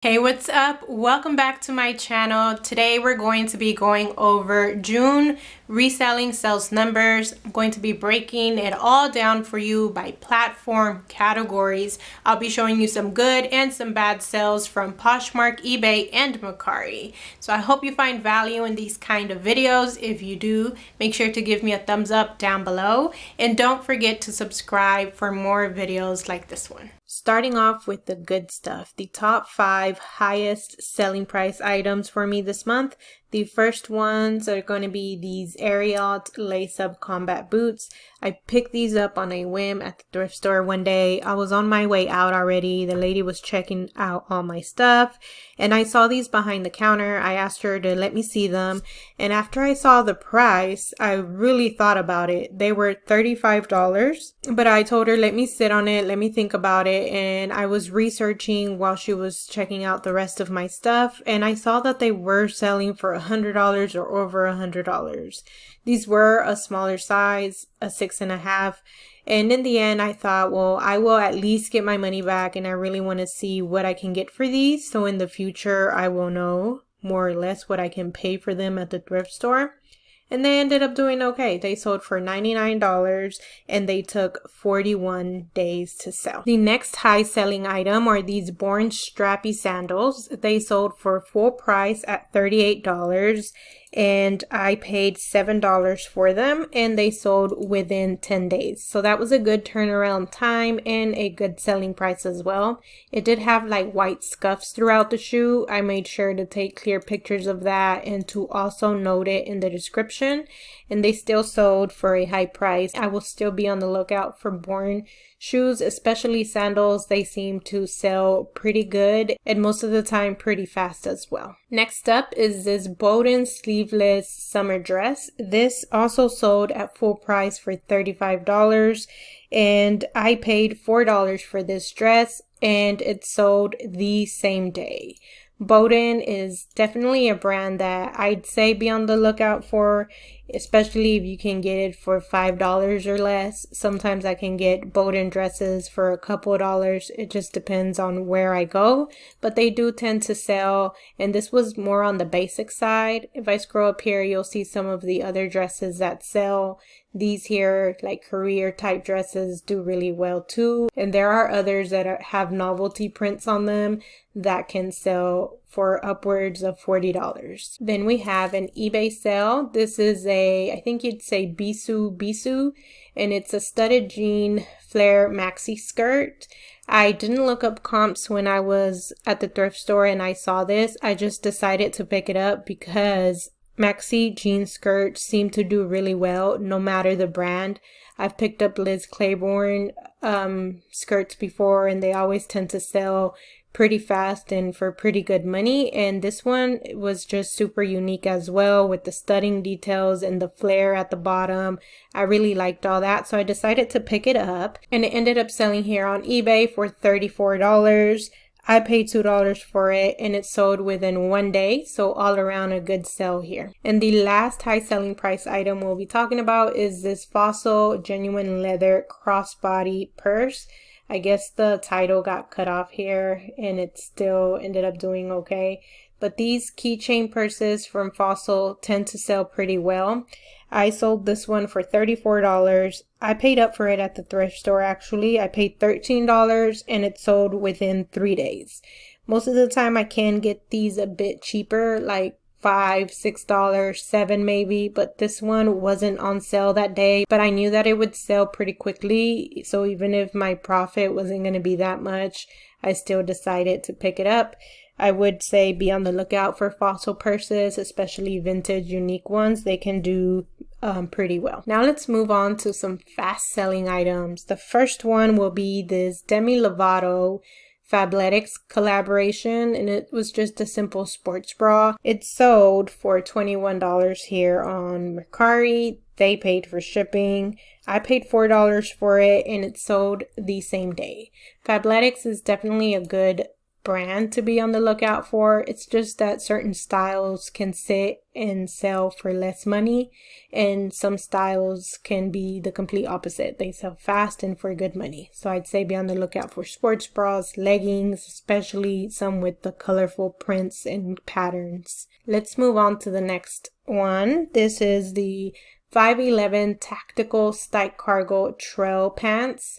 Hey, what's up? Welcome back to my channel. Today we're going to be going over June reselling sales numbers. I'm going to be breaking it all down for you by platform categories. I'll be showing you some good and some bad sales from Poshmark, eBay, and Mercari. So I hope you find value in these kind of videos. If you do, make sure to give me a thumbs up down below and don't forget to subscribe for more videos like this one. Starting off with the good stuff, the top 5 highest selling price items for me this month. The first ones are going to be these Ariat lace-up combat boots. I picked these up on a whim at the thrift store one day. I was on my way out already. The lady was checking out all my stuff and I saw these behind the counter. I asked her to let me see them, and after I saw the price, I really thought about it. They were $35, but I told her, let me sit on it, let me think about it, and I was researching while she was checking out the rest of my stuff, and I saw that they were selling for $100 or over $100. These were a smaller size, a 6.5. And in the end, I thought, well, I will at least get my money back, and I really want to see what I can get for these. So in the future, I will know more or less what I can pay for them at the thrift store. And they ended up doing okay. They sold for $99 and they took 41 days to sell. The next high selling item are these Born strappy sandals. They sold for full price at $38 and I paid $7 for them, and they sold within 10 days. So that was a good turnaround time and a good selling price as well. It did have like white scuffs throughout the shoe. I made sure to take clear pictures of that and to also note it in the description, and they still sold for a high price. I will still be on the lookout for Born shoes, especially sandals. They seem to sell pretty good and most of the time pretty fast as well. Next up is this Bolo sleeveless summer dress. This also sold at full price for $35 and I paid $4 for this dress and it sold the same day. Bolo is definitely a brand that I'd say be on the lookout for, especially if you can get it for $5 or less. Sometimes I can get Bolo dresses for a couple of dollars. It just depends on where I go, but they do tend to sell, and this was more on the basic side. If I scroll up here, you'll see some of the other dresses that sell. These here, like career type dresses, do really well too. And there are others that have novelty prints on them that can sell for upwards of $40. Then we have an eBay sale. This is I think you'd say Bisou, and it's a studded jean flare maxi skirt. I didn't look up comps when I was at the thrift store and I saw this. I just decided to pick it up because maxi jean skirts seem to do really well no matter the brand. I've picked up Liz Claiborne skirts before and they always tend to sell pretty fast and for pretty good money, and this one was just super unique as well with the studding details and the flare at the bottom. I really liked all that, so I decided to pick it up, and it ended up selling here on eBay for $34. I paid $2 for it and it sold within 1 day, so all around a good sell here. And the last high selling price item we'll be talking about is this Fossil genuine leather crossbody purse. I guess the title got cut off here and it still ended up doing okay. But these keychain purses from Fossil tend to sell pretty well. I sold this one for $34. I paid up for it at the thrift store actually. I paid $13 and it sold within 3 days. Most of the time I can get these a bit cheaper, like $5, $6, $7 maybe, but this one wasn't on sale that day, but I knew that it would sell pretty quickly, so even if my profit wasn't going to be that much, I still decided to pick it up. I would say be on the lookout for Fossil purses, especially vintage unique ones. They can do pretty well. Now let's move on to some fast selling items. The first one will be this Demi Lovato Fabletics collaboration, and it was just a simple sports bra. It sold for $21 here on Mercari. They paid for shipping. I paid $4 for it and it sold the same day. Fabletics is definitely a good brand to be on the lookout for. It's just that certain styles can sit and sell for less money, and some styles can be the complete opposite. They sell fast and for good money. So I'd say be on the lookout for sports bras, leggings, especially some with the colorful prints and patterns. Let's move on to the next one. This is the 511 Tactical Style Cargo Trail Pants.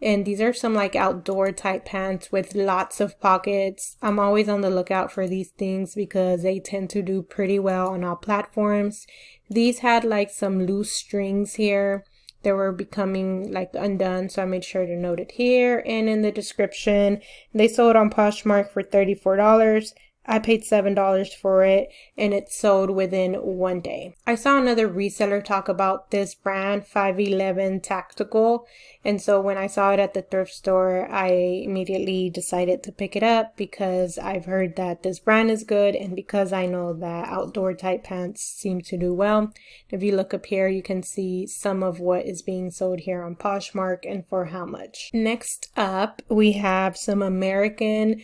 And these are some like outdoor type pants with lots of pockets. I'm always on the lookout for these things because they tend to do pretty well on all platforms. These had like some loose strings here. They were becoming like undone, so I made sure to note it here and in the description. They sold on Poshmark for $34. I paid $7 for it, and it sold within 1 day. I saw another reseller talk about this brand, 511 Tactical, and so when I saw it at the thrift store, I immediately decided to pick it up because I've heard that this brand is good, and because I know that outdoor type pants seem to do well. If you look up here, you can see some of what is being sold here on Poshmark and for how much. Next up, we have some American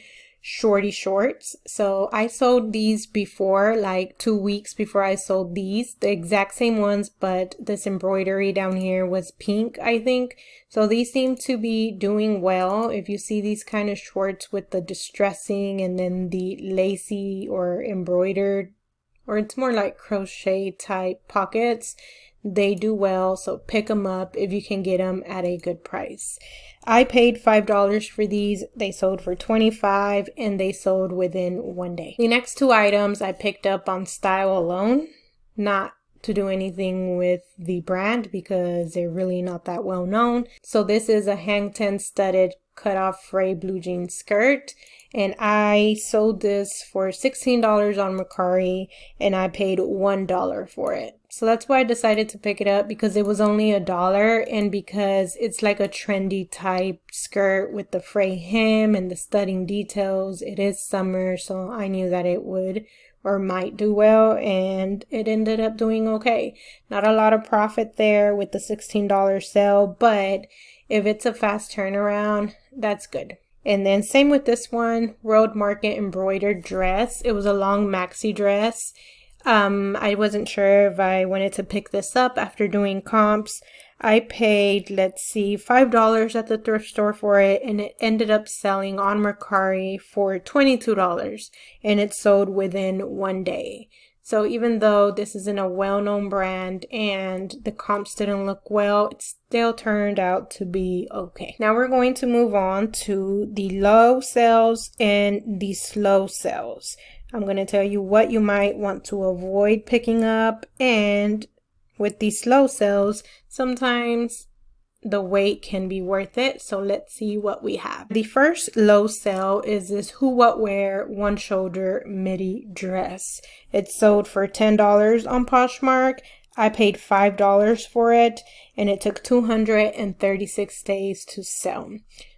shorty shorts. So I sold these before, like 2 weeks before I sold these, the exact same ones, but this embroidery down here was pink, I think. So these seem to be doing well. If you see these kind of shorts with the distressing and then the lacy or embroidered, or it's more like crochet type pockets, they do well. So pick them up if you can get them at a good price. I paid $5 for these. They sold for $25 and they sold within 1 day. The next two items I picked up on Style alone, not to do anything with the brand because they're really not that well known. So this is a hang 10 studded cutoff fray blue jean skirt, and I sold this for $16 on Mercari and I paid $1 for it. So that's why I decided to pick it up, because it was only $1 and because it's like a trendy type skirt with the fray hem and the studding details. It is summer, so I knew that it would or might do well, and it ended up doing okay. Not a lot of profit there with the $16 sale, but if it's a fast turnaround, that's good. And then same with this one, Road Market embroidered dress. It was a long maxi dress. I wasn't sure if I wanted to pick this up after doing comps. I paid, let's see, $5 at the thrift store for it, and it ended up selling on Mercari for $22, and it sold within 1 day. So even though this isn't a well-known brand and the comps didn't look well, it still turned out to be okay. Now we're going to move on to the low sales and the slow sales. I'm going to tell you what you might want to avoid picking up, and with these slow sales, sometimes the wait can be worth it. So let's see what we have. The first low sale is this Who What Wear one shoulder midi dress. It sold for $10 on Poshmark. I paid $5 for it, and it took 236 days to sell.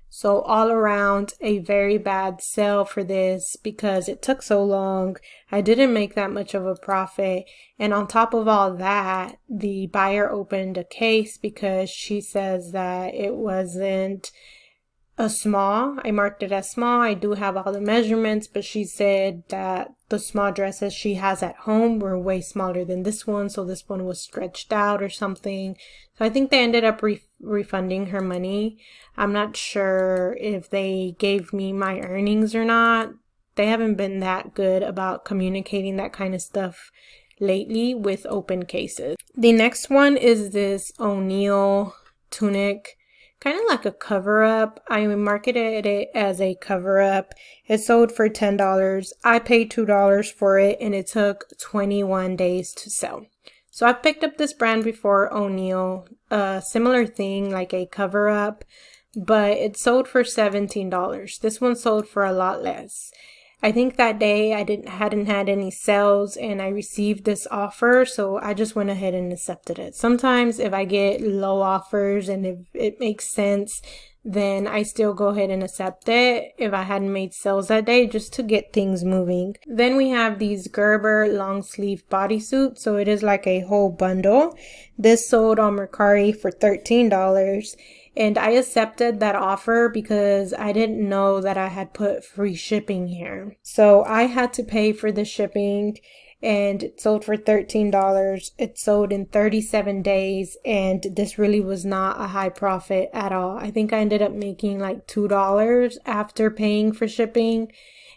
So all around a very bad sale for this because it took so long. I didn't make that much of a profit. And on top of all that, the buyer opened a case because she says that it wasn't a small. I marked it as small. I do have all the measurements, but she said that the small dresses she has at home were way smaller than this one. So this one was stretched out or something. So I think they ended up refunding her money. I'm not sure if they gave me my earnings or not. They haven't been that good about communicating that kind of stuff lately with open cases. The next one is this O'Neill tunic, kind of like a cover-up. I marketed it as a cover-up. It sold for $10. I paid $2 for it, and it took 21 days to sell. So I've picked up this brand before, O'Neill, a similar thing like a cover-up, but it sold for $17. This one sold for a lot less. I think that day I hadn't had any sales and I received this offer, so I just went ahead and accepted it. Sometimes if I get low offers and if it makes sense, then I still go ahead and accept it if I hadn't made sales that day, just to get things moving. Then we have these Gerber long sleeve bodysuits, so it is like a whole bundle. This sold on Mercari for $13. and I accepted that offer because I didn't know that I had put free shipping here. So I had to pay for the shipping, and it sold for $13. It sold in 37 days, and this really was not a high profit at all. I think I ended up making like $2 after paying for shipping.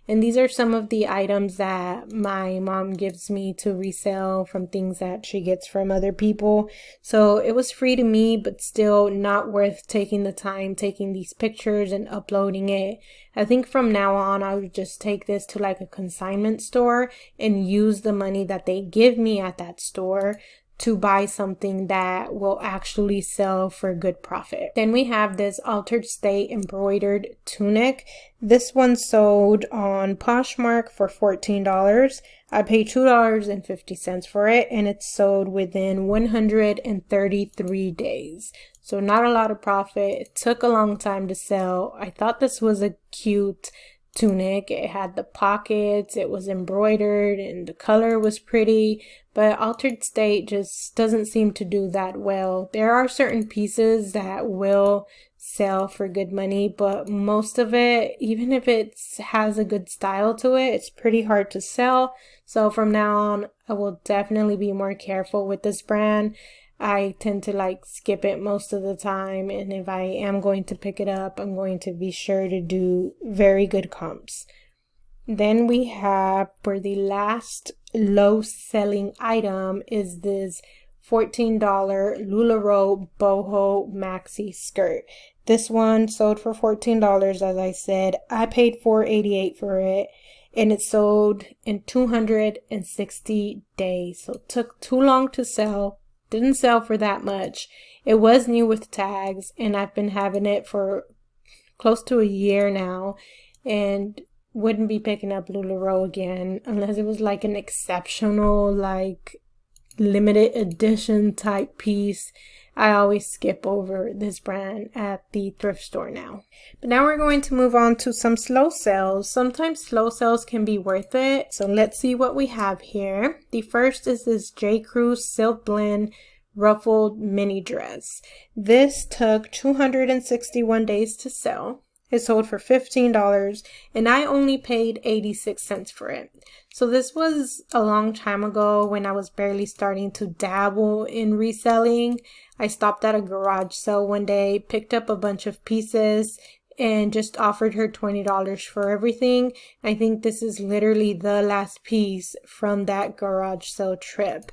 And these are some of the items that my mom gives me to resell from things that she gets from other people. So it was free to me, but still not worth taking the time, taking these pictures and uploading it. I think from now on, I would just take this to like a consignment store and use the money that they give me at that store to buy something that will actually sell for good profit. Then we have this Altered State embroidered tunic. This one sold on Poshmark for $14. I paid $2.50 for it, and it sold within 133 days. So not a lot of profit. It took a long time to sell. I thought this was a cute tunic. It had the pockets, it was embroidered, and the color was pretty, but Altered State just doesn't seem to do that well. There are certain pieces that will sell for good money, but most of it, even if it has a good style to it, it's pretty hard to sell. So from now on, I will definitely be more careful with this brand. I tend to like skip it most of the time, and if I am going to pick it up, I'm going to be sure to do very good comps. Then we have, for the last low selling item, is this $14 LuLaRoe boho maxi skirt. This one sold for $14, as I said. I paid $4.88 for it, and it sold in 260 days. So it took too long to sell. Didn't sell for that much. It was new with tags, and I've been having it for close to a year now, and wouldn't be picking up LuLaRoe again unless it was like an exceptional, like limited edition type piece. I always skip over this brand at the thrift store now. But now we're going to move on to some slow sales. Sometimes slow sales can be worth it. So let's see what we have here. The first is this J. Crew Silk Blend ruffled mini dress. This took 261 days to sell. It sold for $15, and I only paid 86 cents for it. So this was a long time ago when I was barely starting to dabble in reselling. I stopped at a garage sale one day, picked up a bunch of pieces, and just offered her $20 for everything. I think this is literally the last piece from that garage sale trip,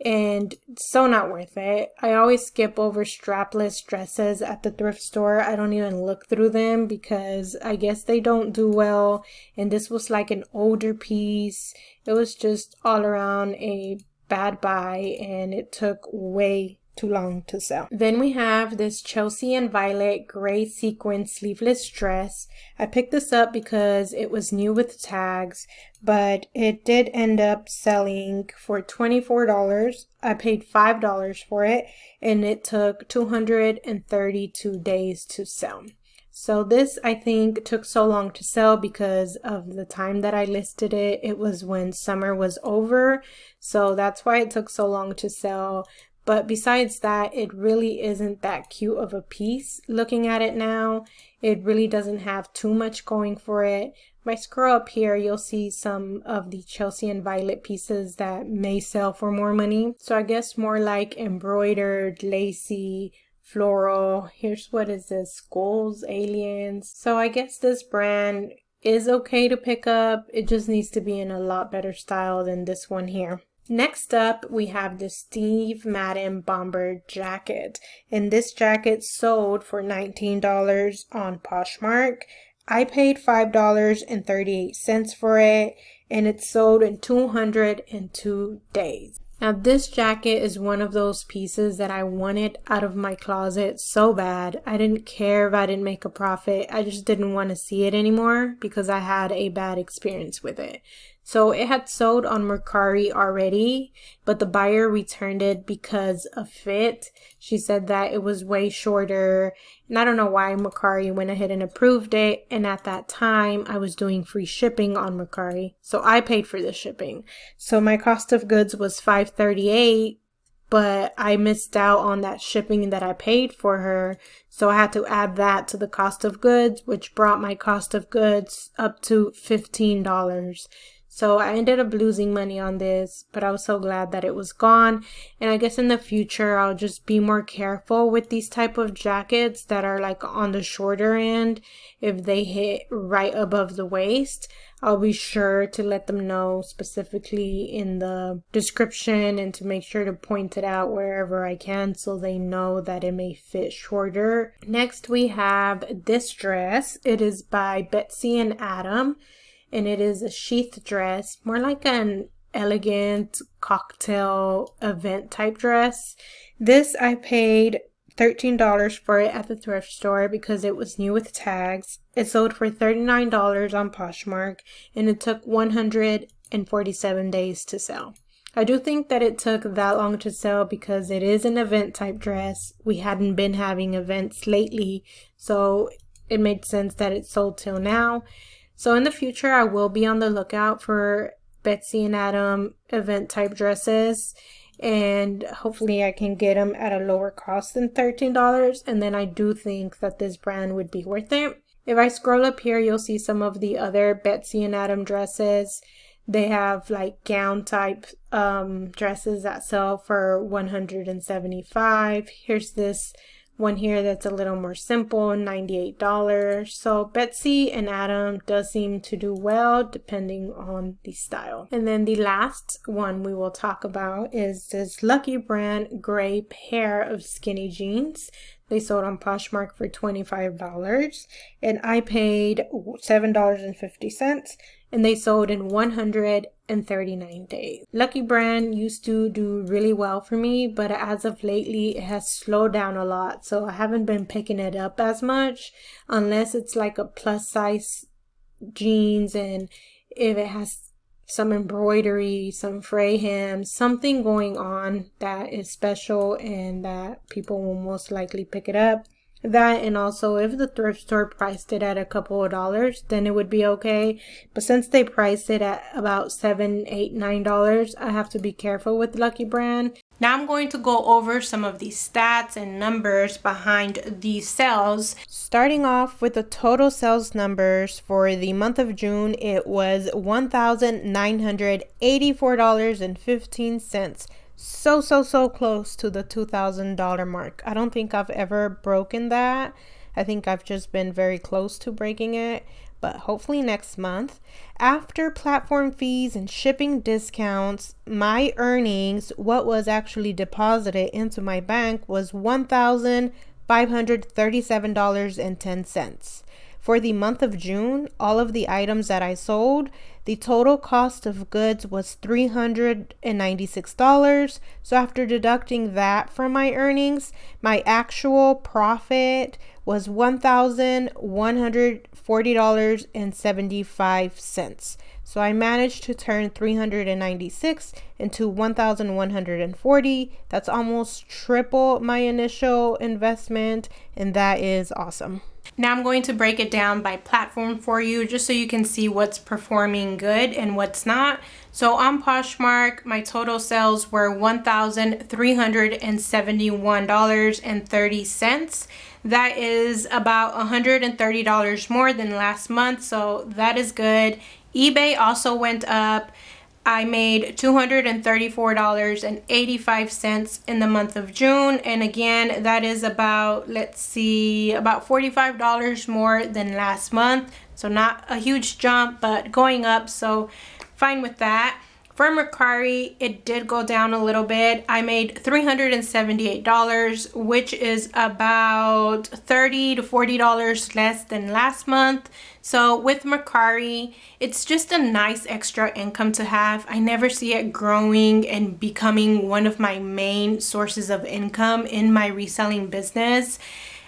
and so not worth it. I always skip over strapless dresses at the thrift store. I don't even look through them because I guess they don't do well, and this was like an older piece. It was just all around a bad buy, and it took way too long to sell. Then we have this Chelsea and Violet gray sequin sleeveless dress. I picked this up because it was new with tags, but it did end up selling for $24. I paid $5 for it, and it took 232 days to sell. So this, I think, took so long to sell because of the time that I listed it. It was when summer was over, so that's why it took so long to sell. But besides that, it really isn't that cute of a piece. Looking at it now, it really doesn't have too much going for it. If I scroll up here, you'll see some of the Chelsea and Violet pieces that may sell for more money. So I guess more like embroidered, lacy, floral. Here's what is this? Skulls, aliens. So I guess this brand is okay to pick up. It just needs to be in a lot better style than this one here. Next up, we have the Steve Madden bomber jacket, and this jacket sold for $19 on Poshmark. I paid $5.38 for it, and it sold in 202 days. Now, this jacket is one of those pieces that I wanted out of my closet so bad. I didn't care if I didn't make a profit. I just didn't want to see it anymore because I had a bad experience with it. So it had sold on Mercari already, but the buyer returned it because of fit. She said that it was way shorter, and I don't know why Mercari went ahead and approved it. And at that time, I was doing free shipping on Mercari, so I paid for the shipping. So my cost of goods was $5.38, but I missed out on that shipping that I paid for her. So I had to add that to the cost of goods, which brought my cost of goods up to $15. So I ended up losing money on this, but I was so glad that it was gone. And I guess in the future, I'll just be more careful with these type of jackets that are like on the shorter end. If they hit right above the waist, I'll be sure to let them know specifically in the description and to make sure to point it out wherever I can so they know that it may fit shorter. Next, we have this dress. It is by Betsy and Adam, and it is a sheath dress, more like an elegant cocktail event type dress. This I paid $13 for it at the thrift store because it was new with tags. It sold for $39 on Poshmark, and it took 147 days to sell. I do think that it took that long to sell because it is an event type dress. We hadn't been having events lately, so it made sense that it sold till now. So in the future, I will be on the lookout for Betsy and Adam event type dresses, and hopefully I can get them at a lower cost than $13, and then I do think that this brand would be worth it. If I scroll up here, you'll see some of the other Betsy and Adam dresses. They have like gown type dresses that sell for $175. Here's this one here that's a little more simple, $98. So Betsy and Adam does seem to do well depending on the style. And then the last one we will talk about is this Lucky Brand gray pair of skinny jeans. They sold on Poshmark for $25, and I paid $7.50, and they sold in 139 days. Lucky Brand used to do really well for me, but as of lately, it has slowed down a lot, so I haven't been picking it up as much, unless it's like a plus size jeans, and if it has some embroidery, some fray hems, something going on that is special and that people will most likely pick it up. That, and also if the thrift store priced it at a couple of dollars, then it would be okay. But since they priced it at about $7, $8, $9, I have to be careful with Lucky Brand. Now I'm going to go over some of the stats and numbers behind these sales. Starting off with the total sales numbers for the month of June, it was $1,984.15. So close to the $2,000 mark. I don't think I've ever broken that. I think I've just been very close to breaking it, but hopefully next month. After platform fees and shipping discounts, my earnings, what was actually deposited into my bank, was $1,537.10. For the month of June, all of the items that I sold, the total cost of goods was $396. So after deducting that from my earnings, my actual profit was $1,140.75. So I managed to turn $396 into $1,140. That's almost triple my initial investment, and that is awesome. Now I'm going to break it down by platform for you just so you can see what's performing good and what's not. So on Poshmark, my total sales were $1,371.30. That is about $130 more than last month, so that is good. eBay also went up. I made $234.85 in the month of June, and again, that is about, about $45 more than last month. So not a huge jump, but going up, so fine with that. For Mercari, it did go down a little bit. I made $378, which is about $30 to $40 less than last month. So with Mercari, it's just a nice extra income to have. I never see it growing and becoming one of my main sources of income in my reselling business.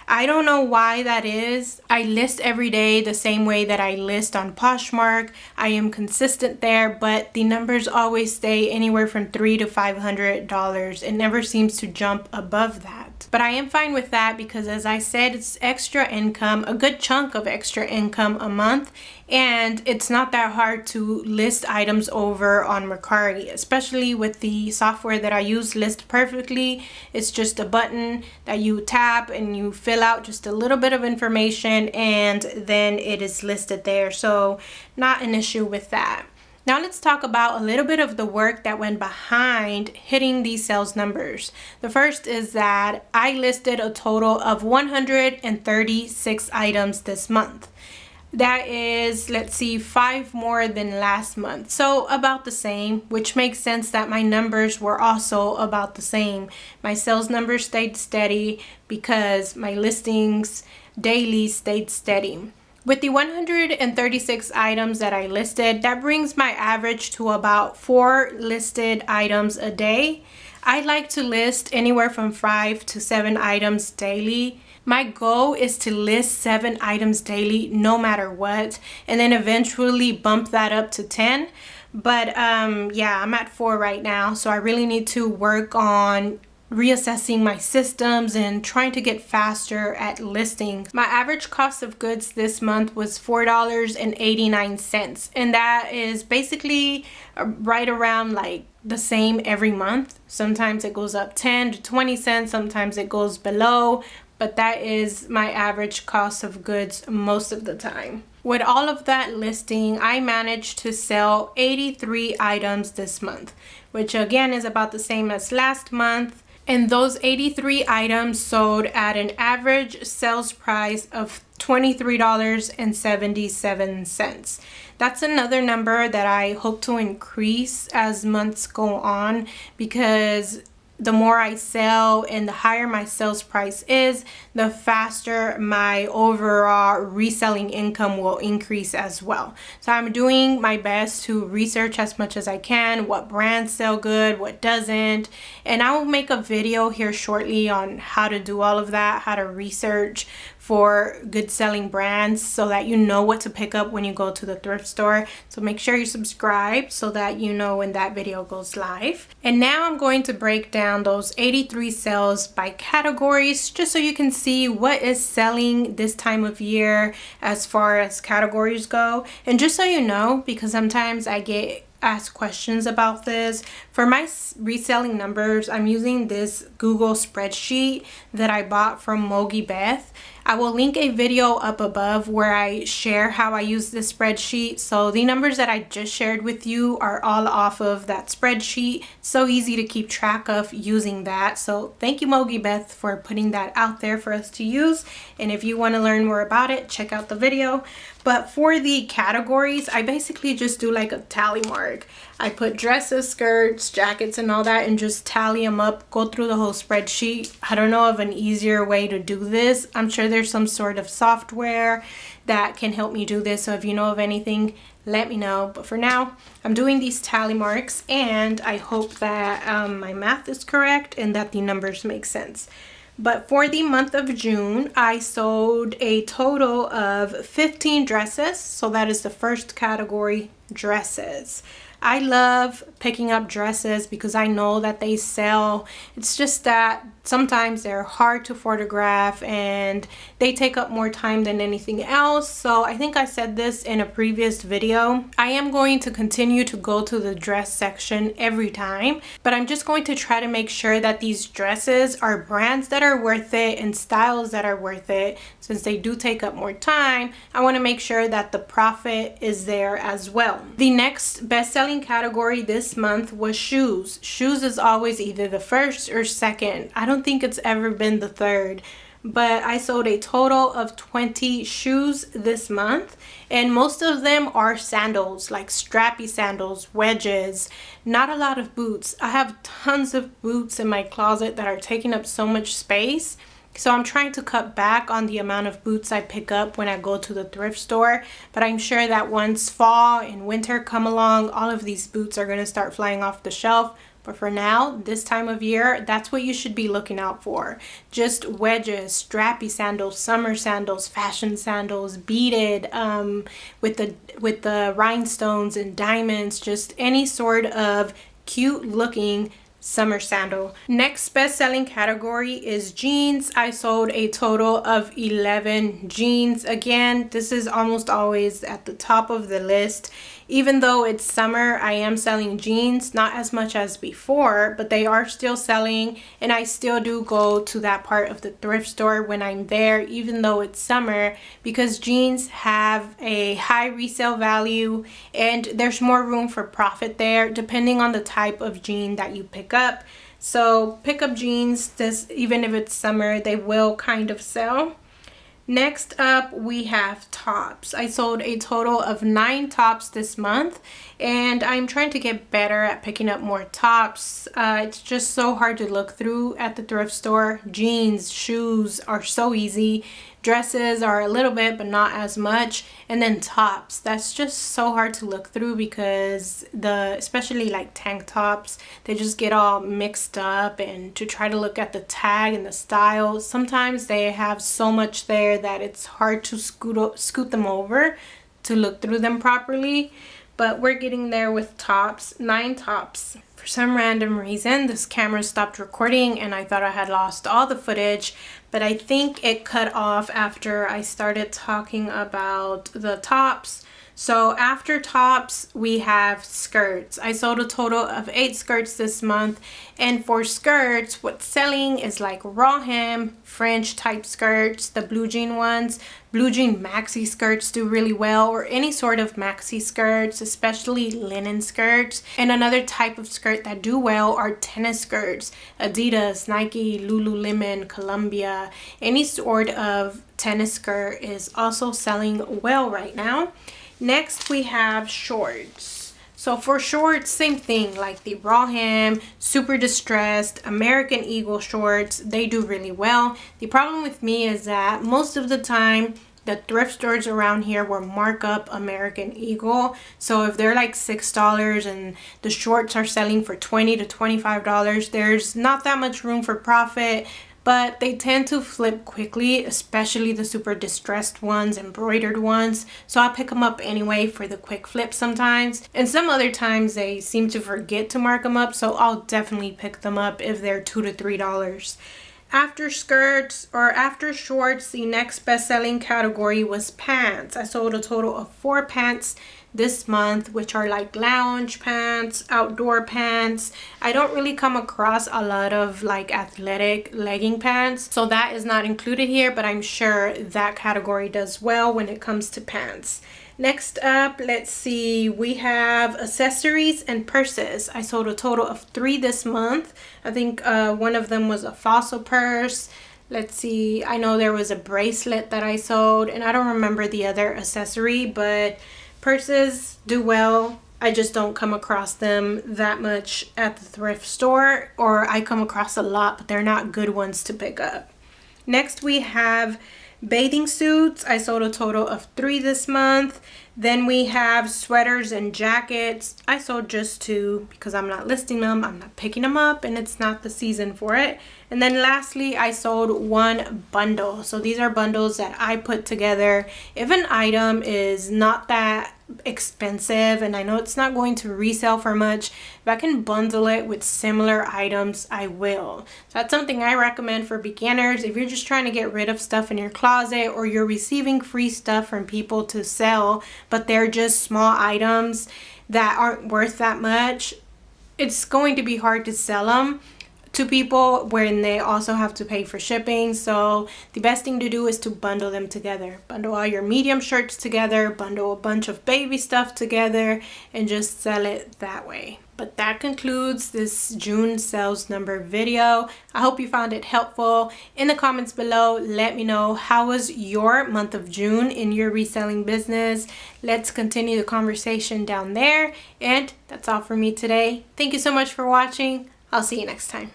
I don't know why that is. I list every day the same way that I list on Poshmark. I am consistent there, but the numbers always stay anywhere from $300 to $500. It never seems to jump above that. that. But I am fine with that because, as I said, it's extra income, a good chunk of extra income a month, and it's not that hard to list items over on Mercari, especially with the software that I use, List Perfectly. It's just a button that you tap and you fill out just a little bit of information, and then it is listed there. So not an issue with that. Now let's talk about a little bit of the work that went behind hitting these sales numbers. The first is that I listed a total of 136 items this month. That is, let's see, 5 more than last month. So about the same, which makes sense that my numbers were also about the same. My sales numbers stayed steady because my listings daily stayed steady. With the 136 items that I listed, that brings my average to about 4 listed items a day. I like to list anywhere from 5 to 7 items daily. My goal is to list 7 items daily no matter what, and then eventually bump that up to 10. But yeah, I'm at 4 right now, so I really need to work on reassessing my systems and trying to get faster at listings. My average cost of goods this month was $4.89, and that is basically right around like the same every month. Sometimes it goes up 10 to 20 cents, sometimes it goes below, but that is my average cost of goods most of the time. With all of that listing, I managed to sell 83 items this month, which again is about the same as last month. And those 83 items sold at an average sales price of $23.77. That's another number that I hope to increase as months go on, because the more I sell and the higher my sales price is, the faster my overall reselling income will increase as well. So I'm doing my best to research as much as I can what brands sell good, what doesn't, and I will make a video here shortly on how to do all of that, how to research for good selling brands so that you know what to pick up when you go to the thrift store. So make sure you subscribe so that you know when that video goes live. And now I'm going to break down those 83 sales by categories just so you can see what is selling this time of year as far as categories go. And just so you know, because sometimes I get asked questions about this, for my reselling numbers, I'm using this Google spreadsheet that I bought from Mogi Beth. I will link a video up above where I share how I use this spreadsheet. So the numbers that I just shared with you are all off of that spreadsheet. So easy to keep track of using that. So thank you, Mogi Beth, for putting that out there for us to use. And if you want to learn more about it, check out the video. But for the categories, I basically just do like a tally mark. I put dresses, skirts, jackets, and all that, and just tally them up, go through the whole spreadsheet. I don't know of an easier way to do this. I'm sure there's some sort of software that can help me do this. So if you know of anything, let me know. But for now, I'm doing these tally marks, and I hope that my math is correct and that the numbers make sense. But for the month of June, I sold a total of 15 dresses. So that is the first category, dresses. I love picking up dresses because I know that they sell. It's just that sometimes they're hard to photograph and they take up more time than anything else. So I think I said this in a previous video. I am going to continue to go to the dress section every time, but I'm just going to try to make sure that these dresses are brands that are worth it and styles that are worth it. Since they do take up more time, I want to make sure that the profit is there as well. The next best-selling category this month was shoes. Shoes is always either the first or second. I don't think it's ever been the third, but I sold a total of 20 shoes this month, and most of them are sandals, like strappy sandals, wedges, not a lot of boots. I have tons of boots in my closet that are taking up so much space. So I'm trying to cut back on the amount of boots I pick up when I go to the thrift store. But I'm sure that once fall and winter come along, all of these boots are going to start flying off the shelf. But for now, this time of year, that's what you should be looking out for. Just wedges, strappy sandals, summer sandals, fashion sandals, beaded, with the rhinestones and diamonds, just any sort of cute looking summer sandal. Next best-selling category is jeans. I sold a total of 11 jeans. Again, this is almost always at the top of the list. Even though it's summer, I am selling jeans, not as much as before, but they are still selling, and I still do go to that part of the thrift store when I'm there, even though it's summer, because jeans have a high resale value and there's more room for profit there depending on the type of jean that you pick up. So pick up jeans, even if it's summer, they will kind of sell. Next up, we have tops. I sold a total of 9 tops this month, and I'm trying to get better at picking up more tops. It's just so hard to look through at the thrift store. Jeans, shoes are so easy. Dresses are a little bit, but not as much. And then tops, that's just so hard to look through because especially like tank tops, they just get all mixed up, and to try to look at the tag and the style, sometimes they have so much there that it's hard to scoot them over to look through them properly. But we're getting there with tops. 9 tops. For some random reason, this camera stopped recording and I thought I had lost all the footage, but I think it cut off after I started talking about the tops. So after tops, we have skirts. I sold a total of 8 skirts this month, and for skirts, what's selling is like raw hem, French type skirts, the blue jean ones. Blue jean maxi skirts do really well, or any sort of maxi skirts, especially linen skirts. And another type of skirt that do well are tennis skirts. Adidas, Nike, Lululemon, Columbia, any sort of tennis skirt is also selling well right now. Next, we have shorts. So for shorts, same thing, like the raw hem, super distressed, American Eagle shorts, they do really well. The problem with me is that most of the time, the thrift stores around here will mark up American Eagle. So if they're like $6 and the shorts are selling for $20 to $25, there's not that much room for profit. But they tend to flip quickly, especially the super distressed ones, embroidered ones. So I pick them up anyway for the quick flip sometimes. And some other times they seem to forget to mark them up, so I'll definitely pick them up if they're $2 to $3. After skirts or after shorts, the next best-selling category was pants. I sold a total of 4 pants this month, which are like lounge pants, outdoor pants. I don't really come across a lot of like athletic legging pants, so that is not included here, but I'm sure that category does well when it comes to pants. Next up, let's see, we have accessories and purses. I sold a total of 3 this month. I think one of them was a fossil purse. Let's see, I know there was a bracelet that I sold, and I don't remember the other accessory, but purses do well. I just don't come across them that much at the thrift store, or I come across a lot, but they're not good ones to pick up. Next, we have bathing suits. I sold a total of 3 this month. Then we have sweaters and jackets. I sold just 2 because I'm not listing them, I'm not picking them up, and it's not the season for it. And then lastly, I sold 1 bundle. So these are bundles that I put together. If an item is not that expensive and I know it's not going to resell for much, if I can bundle it with similar items, I will. So that's something I recommend for beginners. If you're just trying to get rid of stuff in your closet, or you're receiving free stuff from people to sell, but they're just small items that aren't worth that much, it's going to be hard to sell them to people when they also have to pay for shipping. So the best thing to do is to bundle them together. Bundle all your medium shirts together, bundle a bunch of baby stuff together, and just sell it that way. But that concludes this June sales number video. I hope you found it helpful. In the comments below, let me know, how was your month of June in your reselling business? Let's continue the conversation down there. And that's all for me today. Thank you so much for watching. I'll see you next time.